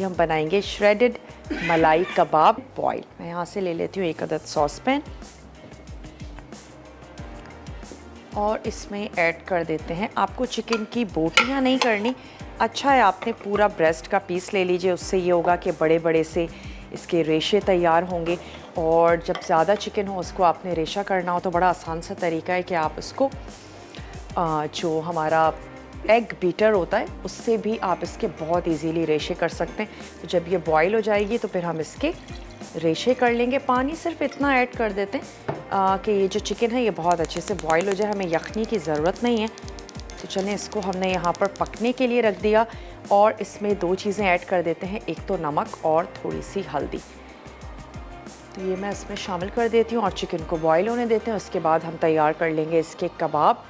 हम बनाएंगे श्रेडेड मलाई कबाब बॉयल। मैं यहाँ से ले लेती हूँ 1 अदद सॉस पैन और इसमें ऐड कर देते हैं। आपको चिकन की बोटियाँ नहीं करनी, अच्छा है आपने पूरा ब्रेस्ट का पीस ले लीजिए। उससे ये होगा कि बड़े बड़े से इसके रेशे तैयार होंगे। और जब ज़्यादा चिकन हो उसको आपने रेशा करना हो तो बड़ा आसान सा तरीका है कि आप उसको जो हमारा एग बीटर होता है उससे भी आप इसके बहुत इजीली रेशे कर सकते हैं। तो जब ये बॉईल हो जाएगी तो फिर हम इसके रेशे कर लेंगे। पानी सिर्फ इतना ऐड कर देते हैं कि ये जो चिकन है ये बहुत अच्छे से बॉईल हो जाए, हमें यखनी की ज़रूरत नहीं है। तो चलें, इसको हमने यहाँ पर पकने के लिए रख दिया और इसमें 2 चीज़ें ऐड कर देते हैं, एक तो नमक और थोड़ी सी हल्दी। तो ये मैं इसमें शामिल कर देती हूँ और चिकन को बॉईल होने देते हैं। उसके बाद हम तैयार कर लेंगे इसके कबाब।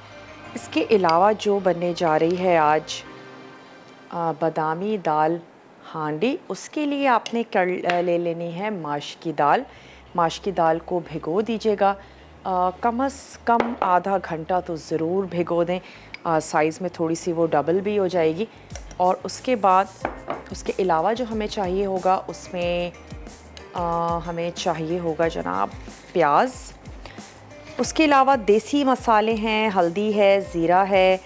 इसके अलावा जो बनने जा रही है आज बादामी दाल हांडी, उसके लिए आपने ले लेनी है माश की दाल। माश की दाल को भिगो दीजिएगा, कम से कम आधा घंटा तो ज़रूर भिगो दें। साइज़ में थोड़ी सी वो डबल भी हो जाएगी। और उसके बाद उसके अलावा जो हमें चाहिए होगा उसमें हमें चाहिए होगा जनाब प्याज। उसके अलावा देसी मसाले हैं, हल्दी है, ज़ीरा है,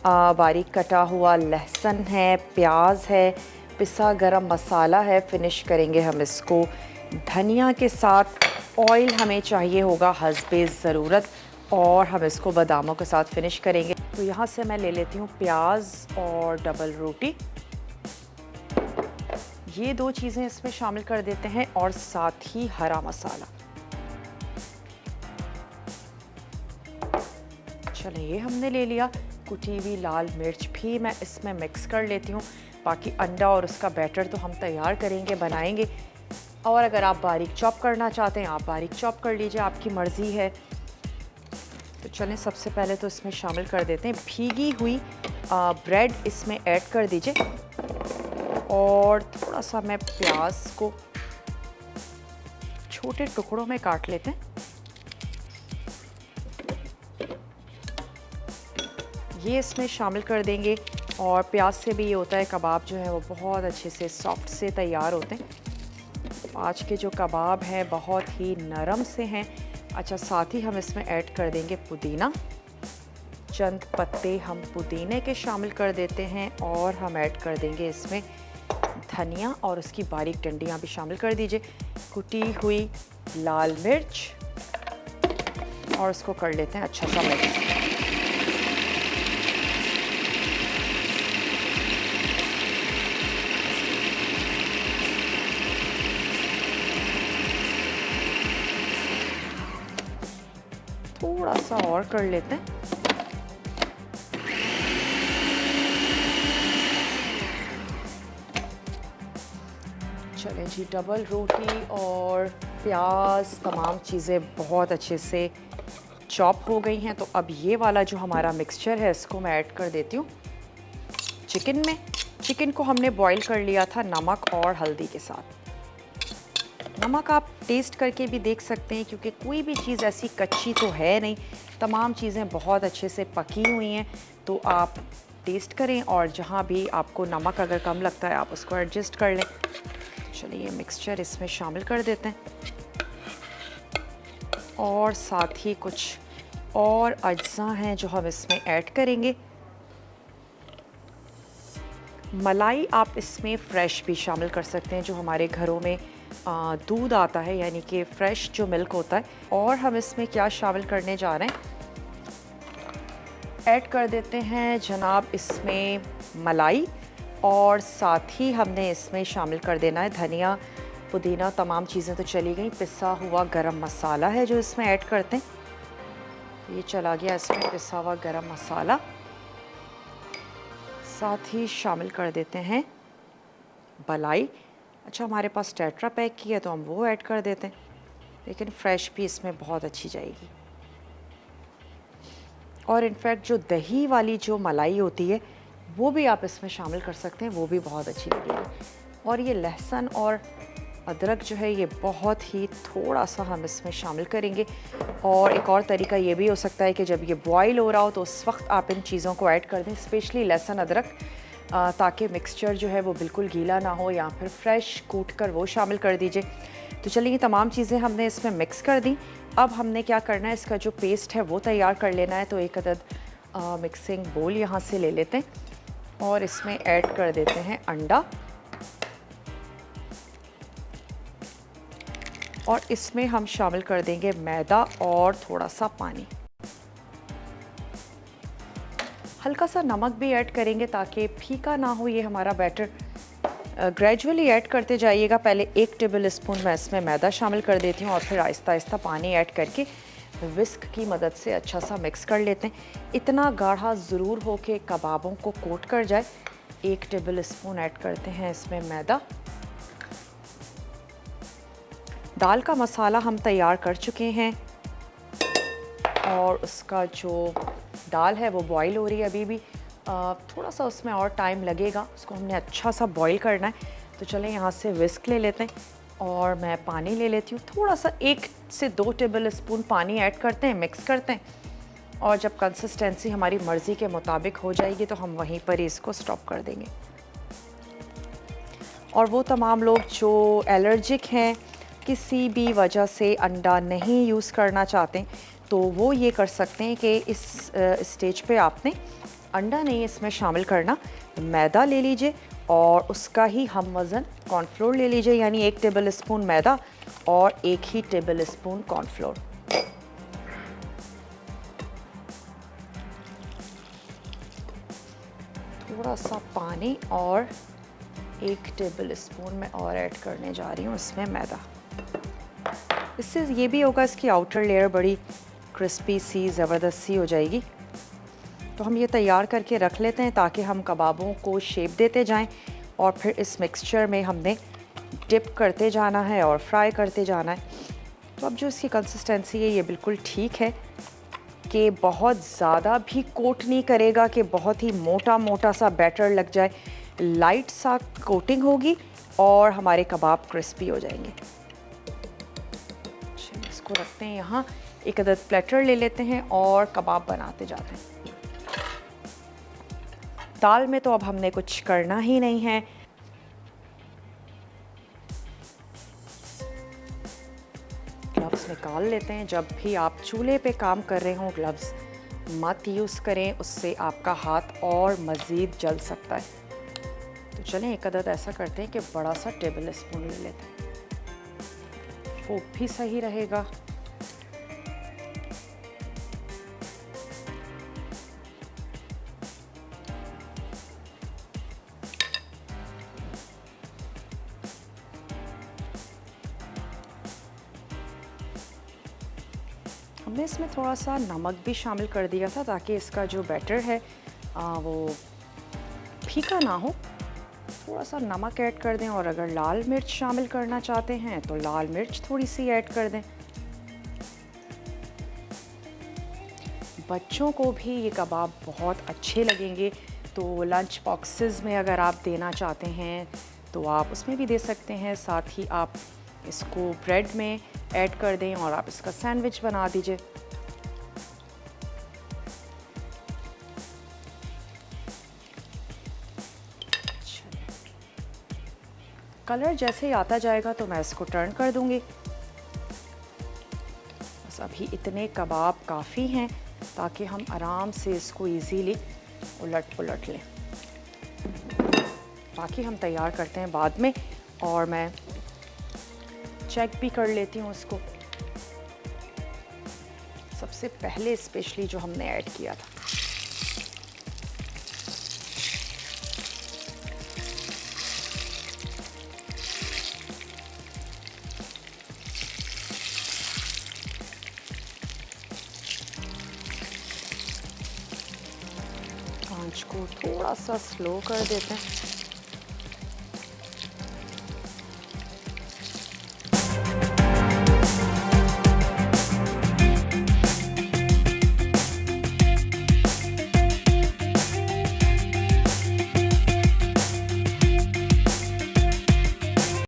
बारीक कटा हुआ लहसुन है, प्याज है, पिसा गरम मसाला है। फिनिश करेंगे हम इसको धनिया के साथ। ऑयल हमें चाहिए होगा हस्बे ज़रूरत और हम इसको बादामों के साथ फिनिश करेंगे। तो यहाँ से मैं ले लेती हूँ प्याज और डबल रोटी, ये 2 चीज़ें इसमें शामिल कर देते हैं और साथ ही हरा मसाला। चलिए, ये हमने ले लिया। कुटी हुई लाल मिर्च भी मैं इसमें मिक्स कर लेती हूँ। बाकी अंडा और उसका बैटर तो हम तैयार करेंगे, बनाएंगे। और अगर आप बारीक चॉप करना चाहते हैं आप बारीक चॉप कर लीजिए, आपकी मर्ज़ी है। तो चलें, सबसे पहले तो इसमें शामिल कर देते हैं भीगी हुई ब्रेड, इसमें ऐड कर दीजिए। और थोड़ा सा मैं प्याज को छोटे टुकड़ों में काट लेते हैं। ये इसमें शामिल कर देंगे। और प्याज से भी ये होता है कबाब जो है वो बहुत अच्छे से सॉफ्ट से तैयार होते हैं। आज के जो कबाब हैं बहुत ही नरम से हैं। अच्छा, साथ ही हम इसमें ऐड कर देंगे पुदीना। चंद पत्ते हम पुदीने के शामिल कर देते हैं और हम ऐड कर देंगे इसमें धनिया और उसकी बारीक डंडियाँ भी शामिल कर दीजिए। कुटी हुई लाल मिर्च और उसको कर लेते हैं अच्छा सा मिक्स। थोड़ा सा और कर लेते हैं। चलें जी, डबल रोटी और प्याज तमाम चीज़ें बहुत अच्छे से चॉप हो गई हैं। तो अब ये वाला जो हमारा मिक्सचर है इसको मैं ऐड कर देती हूँ चिकन में। चिकन को हमने बॉईल कर लिया था नमक और हल्दी के साथ। नमक आप टेस्ट करके भी देख सकते हैं क्योंकि कोई भी चीज़ ऐसी कच्ची तो है नहीं, तमाम चीज़ें बहुत अच्छे से पकी हुई हैं। तो आप टेस्ट करें और जहाँ भी आपको नमक अगर कम लगता है आप उसको एडजस्ट कर लें। चलिए, ये मिक्सचर इसमें शामिल कर देते हैं और साथ ही कुछ और अज्जा हैं जो हम इसमें ऐड करेंगे। मलाई आप इसमें फ़्रेश भी शामिल कर सकते हैं, जो हमारे घरों में दूध आता है यानी कि फ़्रेश जो मिल्क होता है। और हम इसमें क्या शामिल करने जा रहे हैं, ऐड कर देते हैं जनाब इसमें मलाई और साथ ही हमने इसमें शामिल कर देना है धनिया पुदीना। तमाम चीज़ें तो चली गई। पिसा हुआ गरम मसाला है जो इसमें ऐड करते हैं। ये चला गया इसमें पिसा हुआ गरम मसाला। साथ ही शामिल कर देते हैं मलाई। अच्छा, हमारे पास टेट्रा पैक की है तो हम वो ऐड कर देते हैं, लेकिन फ़्रेश भी इसमें बहुत अच्छी जाएगी। और इनफैक्ट जो दही वाली जो मलाई होती है वो भी आप इसमें शामिल कर सकते हैं, वो भी बहुत अच्छी लगेगी। और ये लहसुन और अदरक जो है ये बहुत ही थोड़ा सा हम इसमें शामिल करेंगे। और एक और तरीका ये भी हो सकता है कि जब ये बॉईल हो रहा हो तो उस वक्त आप इन चीज़ों को ऐड कर दें, स्पेशली लहसुन अदरक। ताकि मिक्सचर जो है वो बिल्कुल गीला ना हो, या फिर फ्रेश कूट कर वो शामिल कर दीजिए। तो चलिए ये तमाम चीज़ें हमने इसमें मिक्स कर दी। अब हमने क्या करना है, इसका जो पेस्ट है वो तैयार कर लेना है। तो एक अदद मिक्सिंग बोल यहाँ से ले लेते हैं और इसमें ऐड कर देते हैं अंडा, और इसमें हम शामिल कर देंगे मैदा और थोड़ा सा पानी। हल्का सा नमक भी ऐड करेंगे ताकि फीका ना हो ये हमारा बैटर। ग्रेजुअली ऐड करते जाइएगा। पहले 1 टेबल स्पून मैं इसमें मैदा शामिल कर देती हूँ और फिर आहिस्ता आहिस्ता पानी ऐड करके विस्क की मदद से अच्छा सा मिक्स कर लेते हैं। इतना गाढ़ा ज़रूर हो कि कबाबों को कोट कर जाए। 1 टेबल स्पून ऐड करते हैं इसमें मैदा। दाल का मसाला हम तैयार कर चुके हैं और उसका जो दाल है वो बॉईल हो रही है अभी भी। थोड़ा सा उसमें और टाइम लगेगा, उसको हमने अच्छा सा बॉईल करना है। तो चलें यहाँ से विस्क ले लेते हैं और मैं पानी ले लेती हूँ। थोड़ा सा 1 से 2 टेबल स्पून पानी ऐड करते हैं, मिक्स करते हैं, और जब कंसिस्टेंसी हमारी मर्ज़ी के मुताबिक हो जाएगी तो हम वहीं पर ही इसको स्टॉप कर देंगे। और वो तमाम लोग जो एलर्जिक हैं, किसी भी वजह से अंडा नहीं यूज़ करना चाहते, तो वो ये कर सकते हैं कि इस स्टेज पे आपने अंडा नहीं इसमें शामिल करना, मैदा ले लीजिए और उसका ही हम वज़न कॉर्नफ्लोर ले लीजिए, यानी 1 टेबल स्पून मैदा और 1 ही टेबल स्पून कॉर्नफ्लोर। थोड़ा सा पानी और 1 टेबल स्पून मैं और ऐड करने जा रही हूँ इसमें मैदा। इससे ये भी होगा, इसकी आउटर लेयर बड़ी क्रिस्पी सी ज़बरदस्त सी हो जाएगी। तो हम ये तैयार करके रख लेते हैं ताकि हम कबाबों को शेप देते जाएं और फिर इस मिक्सचर में हमने डिप करते जाना है और फ्राई करते जाना है। तो अब जो इसकी कंसिस्टेंसी है ये बिल्कुल ठीक है कि बहुत ज़्यादा भी कोट नहीं करेगा कि बहुत ही मोटा मोटा सा बैटर लग जाए। लाइट सा कोटिंग होगी और हमारे कबाब क्रिस्पी हो जाएंगे। इसको रखते हैं यहाँ। एक अदद प्लेटर ले लेते हैं और कबाब बनाते जाते हैं। दाल में तो अब हमने कुछ करना ही नहीं है। ग्लव्स निकाल लेते हैं। जब भी आप चूल्हे पे काम कर रहे हों ग्लव्स मत यूज़ करें, उससे आपका हाथ और मज़ीद जल सकता है। तो चलें एक अदद ऐसा करते हैं कि बड़ा सा टेबल स्पून ले लेते हैं, वो भी सही रहेगा। हमने इसमें थोड़ा सा नमक भी शामिल कर दिया था ताकि इसका जो बैटर है वो फीका ना हो। थोड़ा सा नमक ऐड कर दें और अगर लाल मिर्च शामिल करना चाहते हैं तो लाल मिर्च थोड़ी सी ऐड कर दें। बच्चों को भी ये कबाब बहुत अच्छे लगेंगे, तो लंच बॉक्सेस में अगर आप देना चाहते हैं तो आप उसमें भी दे सकते हैं। साथ ही आप इसको ब्रेड में ऐड कर दें और आप इसका सैंडविच बना दीजिए। कलर जैसे ही आता जाएगा तो मैं इसको टर्न कर दूंगी। बस अभी इतने कबाब काफ़ी हैं ताकि हम आराम से इसको इजीली उलट पुलट लें। बाकी हम तैयार करते हैं बाद में, और मैं चेक भी कर लेती हूँ इसको। सबसे पहले स्पेशली जो हमने ऐड किया था, आंच को थोड़ा सा स्लो कर देते हैं।